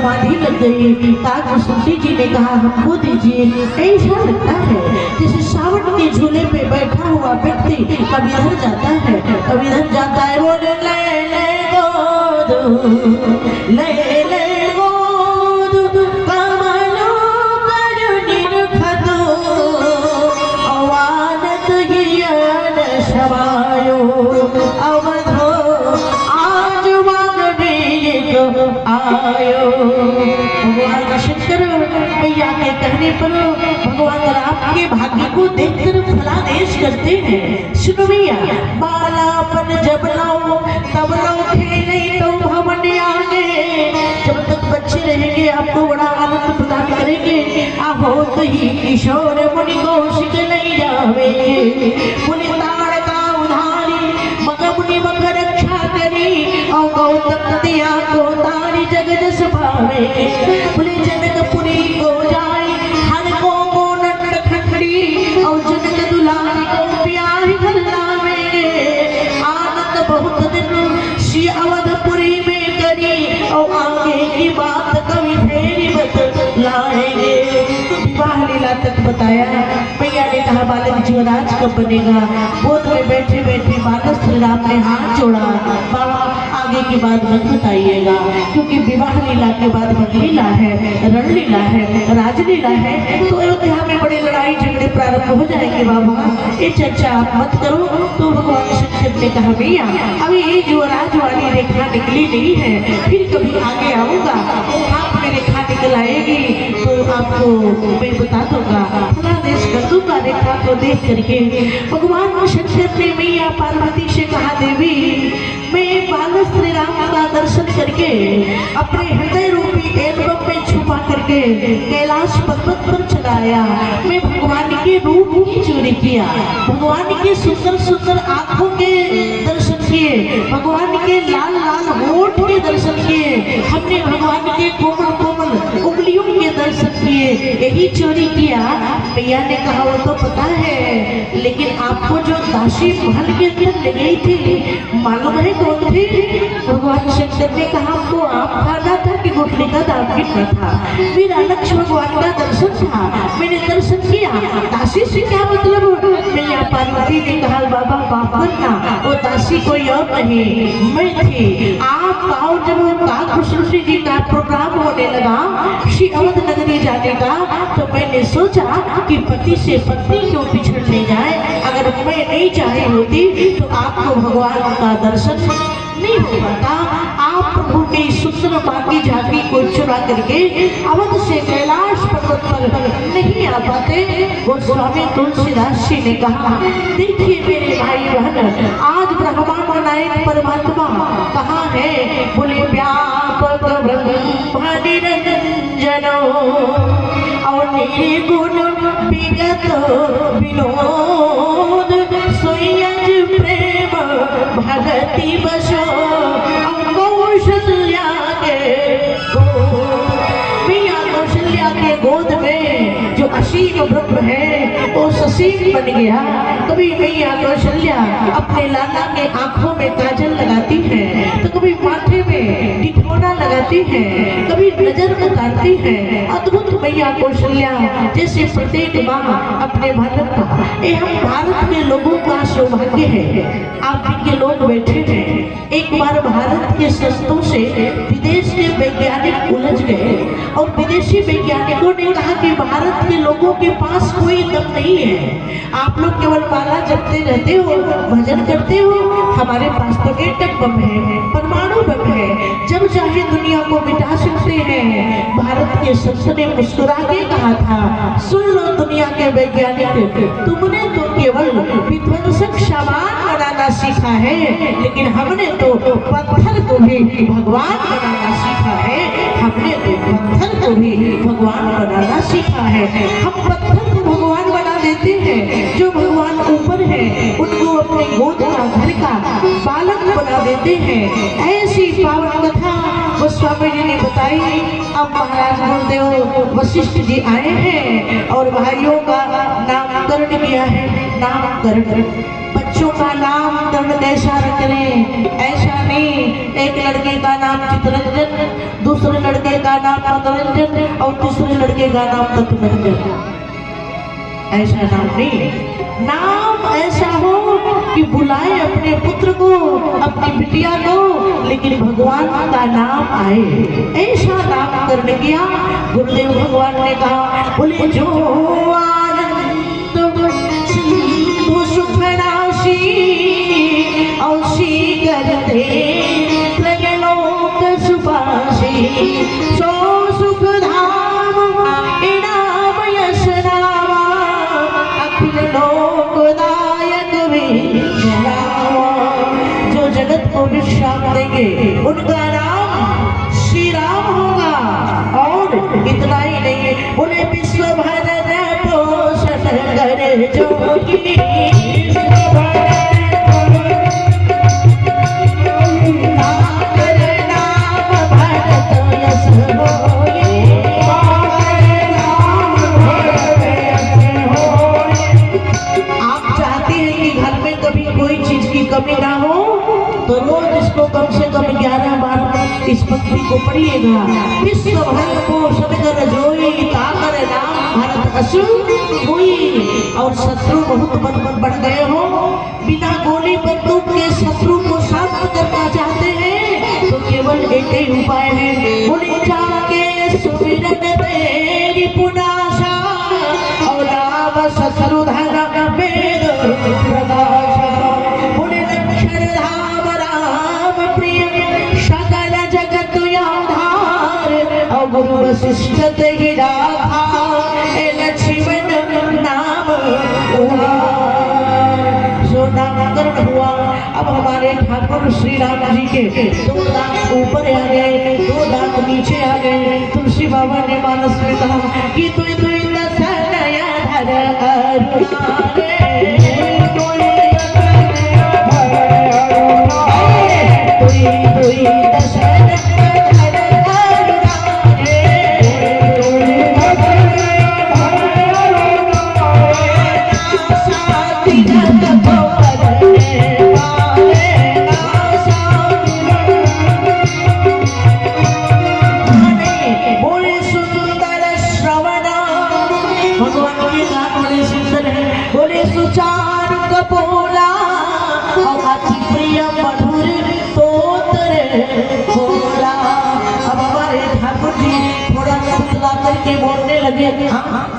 समाधि लग गई। काकभूषुंडी जी ने कहा हमको दीजिए। ऐसा लगता है जैसे सावन के झूले पे बैठा हुआ व्यक्ति कभी इधर जाता है कभी इधर जाता है। बोले ले ले गोद ले ले गोद कमलो कर निरखतो अवानत हियन शवायो अवधो आज मांगने आयो। भगवान शंकर मैया के कहने पर भगवान राम के भाग्य को देखकर फलादेश करते हैं। सुनो भैया, बालापन जब लाओ तब लाओ खेले तो भवन आगे। जब तक बच्चे रहेंगे आपको बड़ा आनंद प्रदान करेंगे। आहो तो ही किशोर मुनि कौशिक नहीं जावेंगे। मुनि ताड़ का उधारी मग मुनि मग रक्षा करी और गौतम दिया को तारी जग जस पावे। बोले जनकपुरी को जाए हर को नट खंडी और जनक दुलारी को प्यारी घर लावे। आनंद बहुत दिन श्री अवधपुरी में करी और आगे की बात कवि फेरी बतलाएंगे। विवाह लीला तक बताया। मैया ने कहा बालक जीवराज कब बनेगा। गोद में बैठे बैठे बालक श्री राम ने हाथ जोड़ा। बाबा आगे की बात मत बताइएगा क्योंकि विवाह लीला के बाद लीला है, रणलीला है, राजलीला है तो अयोध्या में बड़े लड़ाई झगड़े प्रारंभ हो जाएंगे। बाबा ये चर्चा आप मत करो। तो भगवान शंकर ने कहा भैया अभी ये युवराज वाली रेखा निकली नहीं है, फिर कभी आगे आऊंगा हाथ में रेखा निकल आएगी तो आपको मैं बता दूंगा। फलादेश कर दूंगा रेखा को देख करके। भगवान शंकर ने मैया पार्वती से कहा देवी मैं बालक श्री राम का दर्शन करके अपने हृदय रूपी एल्बम में छुपा करके कैलाश पर्वत पर चढ़ाया। मैं भगवान के रूप की चोरी किया, भगवान के सुंदर सुंदर आंखों के दर्शन किए, भगवान के लाल लाल होठ के दर्शन किए, हमने भगवान के कोमल कोमल उंगलियों के दर्शन किए, यही चोरी किया। भैया ने कहा वो तो पता है लेकिन आपको जो दासी महल के अंदर ले गई थी मालूम है कौन थी। भगवान शंकर ने कहा आपको आप खाना था कि गुठली का दाम कितना था। मेरा लक्ष्य भगवान का दर्शन था, मैंने दर्शन किया। दासी से क्या मतलब। मैया पार्वती ने कहा बाबा बाप करना वो दासी कोई और नहीं मैं थी। आप आओ जब काकभूषुंडी जी का प्रोग्राम होने लगा श्री अवध नगरी जाने का तो मैंने सोचा कि पति से पत्नी क्यों बिछड़ने जाए। अगर मैं नहीं चाही होती तो आपको भगवान का दर्शन नहीं हो पाता। आप प्रभु की सुंदर बाकी झांकी को चुरा करके अवध से कैलाश पर्वत पर नहीं आ पाते। गोस्वामी तुलसीदास जी ने कहा देखिए मेरे भाई बहन आज ब्रह्मा नायक परमात्मा कहाँ है। बोले व्यापक ब्रह्म निरंजनो और निर्गुण विगत विनोद सोयज प्रेम भगति बसो कौशल्या के गोद में जो असीम ब्रह्म है वो ससीम बन गया। कभी मैया कौशल्या अपने लाला के आंखों में काजल लगाती है तो कभी माथे में टिकोना लगाती है, कभी नजर उतारती है। अद्भुत मैया कौशल्या जैसे प्रत्येक माँ अपने बालक को। ये हम भारत के लोगों का सौभाग्य है। आप के लोग बैठे हैं। एक बार भारत के संतों से विदेश के वैज्ञानिक उलझ गए और विदेशी वैज्ञानिकों ने कहा कि भारत के लोगों के पास कोई दम नहीं है। आप लोग केवल माला जपते रहते हो, भजन करते हो, हमारे पास तो एटम बम है, परमाणु बम है, जब चाहे दुनिया को मिटा सकते हैं। भारत के संत ने मुस्कुरा के कहा था सुन लो दुनिया के वैज्ञानिक तुमने तो केवल विध्वंसक सामान बनाना सीखा है लेकिन हमने तो पत्थर को भी भगवान बनाना सीखा है। हमने तो पत्थर को भी भगवान बनाना सीखा है। हम पत्थर को भगवान बना देते हैं। जो भगवान ऊपर है उनको अपने गोद का घर का बालक बना देते हैं। ऐसी पावन कथा गोस्वामी जी ने बताई। अब महाराज गुरुदेव वशिष्ठ जी आए हैं और भाइयों का नामकरण किया है। नामकरण बच्चों का नामकरण कैसा रखें, ऐसा नहीं एक लड़के का नाम चितरंजन, दूसरे लड़के का नाम मनोरंजन और तीसरे लड़के का नाम तत्वरंजन, ऐसा नाम नहीं। नाम ऐसा हो कि बुलाए अपने पुत्र को, अपनी बिटिया को, लेकिन भगवान का नाम आए, ऐसा नाम करने किया। गुरुदेव भगवान ने कहा बोले जो आनंद सिंधु सुख राशि औसी करते लोक सुपासी सो सुख धाम इनाम यश नामा अखिल लोकदायक विश्राम। जो जगत को विश्राम देंगे उनका नाम श्री राम होगा। और इतना ही नहीं, बोले विश्व भरन पोषण कर जोगी कमी ना हो तो रोज इसको कम से कम 11 बार इस पंक्ति को पढ़िएगा। विश्व भर पोषण कर जोई ताकर नाम भारत असुर हुई। और शत्रु बहुत बढ़ गए हो, बिना गोली बंदूक के शत्रु को शांत करना चाहते हैं तो केवल एक ही उपाय है, बोले जाके सुमिरन तेरी पुनाशा और नाम शत्रु धन वेद प्रकाश। धाम राम प्रिय सकल जगत आधार और गुरु वशिष्ठ ही राखा लक्ष्मण नाम जो नामकरण हुआ। अब हमारे ठाकुर श्री राम जी के 2 दांत ऊपर आ गए, 2 दांत नीचे आ गए। तुलसी बाबा ने मानस में कहा कि तुई तुई दसनया धर के बोलने लगे।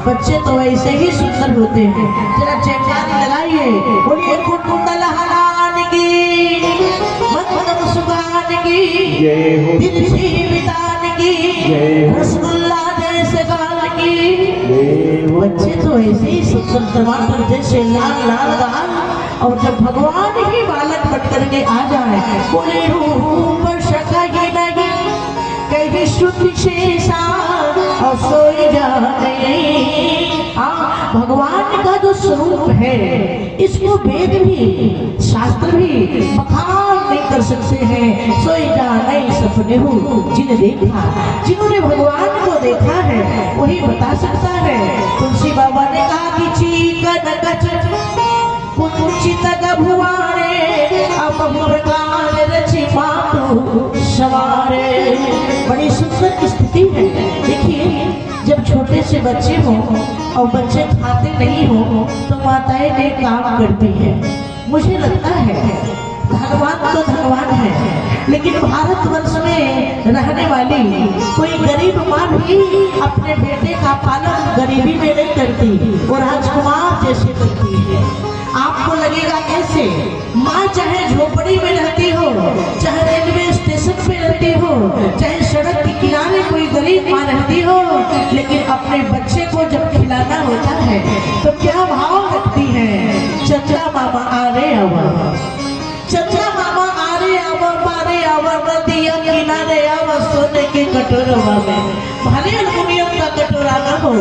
बच्चे तो ऐसे ही सुंदर होते हैं, जरा चेंगारी लगाइए, बोलिए कुंडल हलान की मत सुगान की दिल बितान की रसगुल्ला जैसे गाल की। बच्चे तो ऐसे ही सुंदर टमाटर जैसे लाल लाल गाल। और जब भगवान ही बालक बन करके आ जाए, बोले रूप शका ही नहीं कहीं शुद्ध शेषा और सोई जाने। भगवान का जो स्वरूप है इसको वेद भी शास्त्र भी बखान नहीं कर सकते हैं। सोई जाने सपने हो जिन्हें देखा, जिन्होंने भगवान को देखा है वही बता सकता है। तुलसी बाबा ने कहा कि चीकन कच कुंचित गभुआरे अब प्रकार रचि मातु सवारे। बड़ी सुंदर स्थिति है। देखिए जब छोटे से बच्चे हो और बच्चे खाते नहीं हो तो माताएं एक काम करती है। मुझे लगता है धनवान तो धनवान है, लेकिन भारतवर्ष में रहने वाली कोई गरीब माँ भी अपने बेटे का पालन गरीबी में नहीं करती, वो राजकुमार जैसे करती है। आपको लगेगा कैसे? माँ चाहे झोपड़ी में रहती हो, चाहे रेलवे स्टेशन पे रहती हो, चाहे सड़क के किनारे कोई गरीब माँ रहती हो, लेकिन अपने बच्चे को जब खिलाना होता है तो क्या भाव रखती है? चचा मामा आ रे आवा, चचा मामा आ रे आवा, पारे आवा, नदिया किनारे आवा, सोने के कटोरा में। भले एल्युमिनियम का कटोरा ना हो,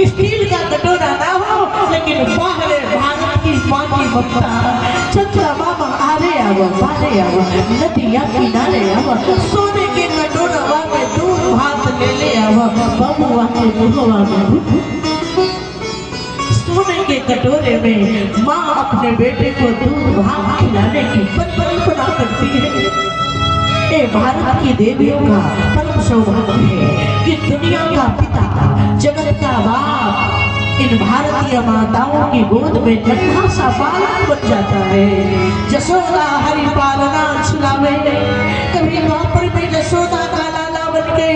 स्टील का कटोरा ना हो, लेकिन बाहर भारत की माँ की ममता। चचा मामा आ रे आवा, पारे आवा, नदिया किनारे आवा, सोने के कटोरा में दूध भात ले आवा बबुआ के मुहवा में। सोने के कटोरे में माँ अपने बेटे को दूध भात खिलाने की परिकल्पना करती है। ये भारत की देवियों का परम सौभाग्य है कि दुनिया का पिता, जगत का बाप इन भारतीय माताओं की गोद में नन्हा सा बालक बन जाता है। यशोदा हरि पालना छिलावे, कभी द्वापर में यशोदा का लाला बन के,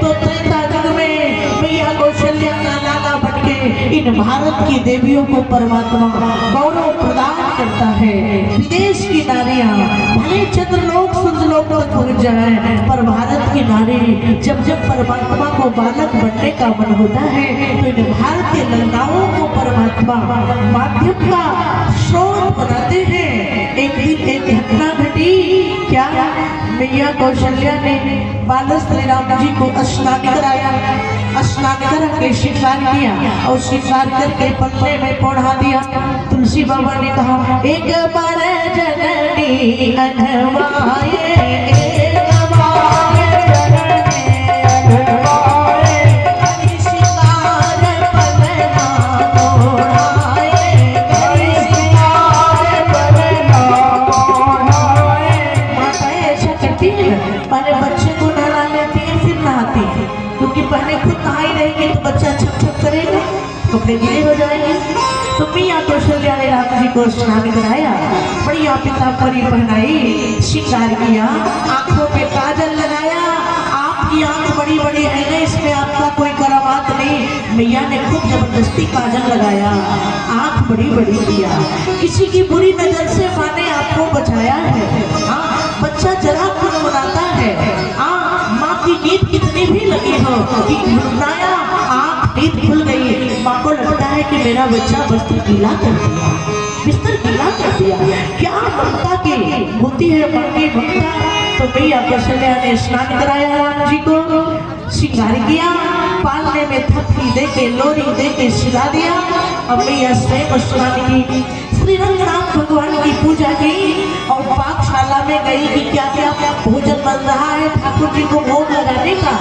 तो त्रेता युग में मैया कौशल्या का लाला बन के इन भारत की देवियों को परमात्मा गौरव प्रदान करता है। विदेश की नारियां भले चंद्रलोक सूर्यलोक तक पहुंच जाए, पर भारत की नारी जब जब परमात्मा को बालक बनने का मन होता है तो इन भारतीय ललनाओं को परमात्मा माध्यम का स्रोत बनाते हैं। एक दिन एक घटना घटी। क्या? मैया कौशल्या ने बालक श्री राम जी को स्नान कराया, स्नान करके श्रृंगार किया और श्रृंगार करके पल्ले में पौधा दिया। तुलसी बाबा ने कहा, एक बार जननी अनवाए, पहले खुद नहाई रहेंगे तो बच्चा छप छप करेगा, कपड़े गीले हो जाएंगे। तो मैया कौशल्या ने राम जी को स्नान कराया, बढ़िया पीताम्बरी पहनाई, श्रृंगार किया, आंखों पे काजल लगाया। आपकी आंख बड़ी बड़ी है ना, इसमें आपका कोई करामात नहीं। मैया ने खूब जबरदस्ती काजल लगाया, आंख बड़ी बड़ी किया। किसी की बुरी नजर से माँ ने आपको बचाया है। हाँ, बच्चा जरा गुनगुनाता है, माँ की नींद कितनी भी लगी हो कि गुनगुनाया, आँख नींद खुल गई, माँ को लगता है कि मेरा बच्चा बिस्तर गीला कर दिया, बिस्तर गीला कर दिया। क्या ममता की होती है माँ की ममता। तो मैया कौशल्या ने स्नान कराया, राम जी को श्रृंगार किया, पालने में थप्पी दे के लोरी दे के सिला दिया। अब मैया स्वयं स्नान की, श्री रंगनाथ भगवान की पूजा की और पाकशाला में गई कि क्या क्या भोजन बन रहा है ठाकुर जी को भोग लगाने का।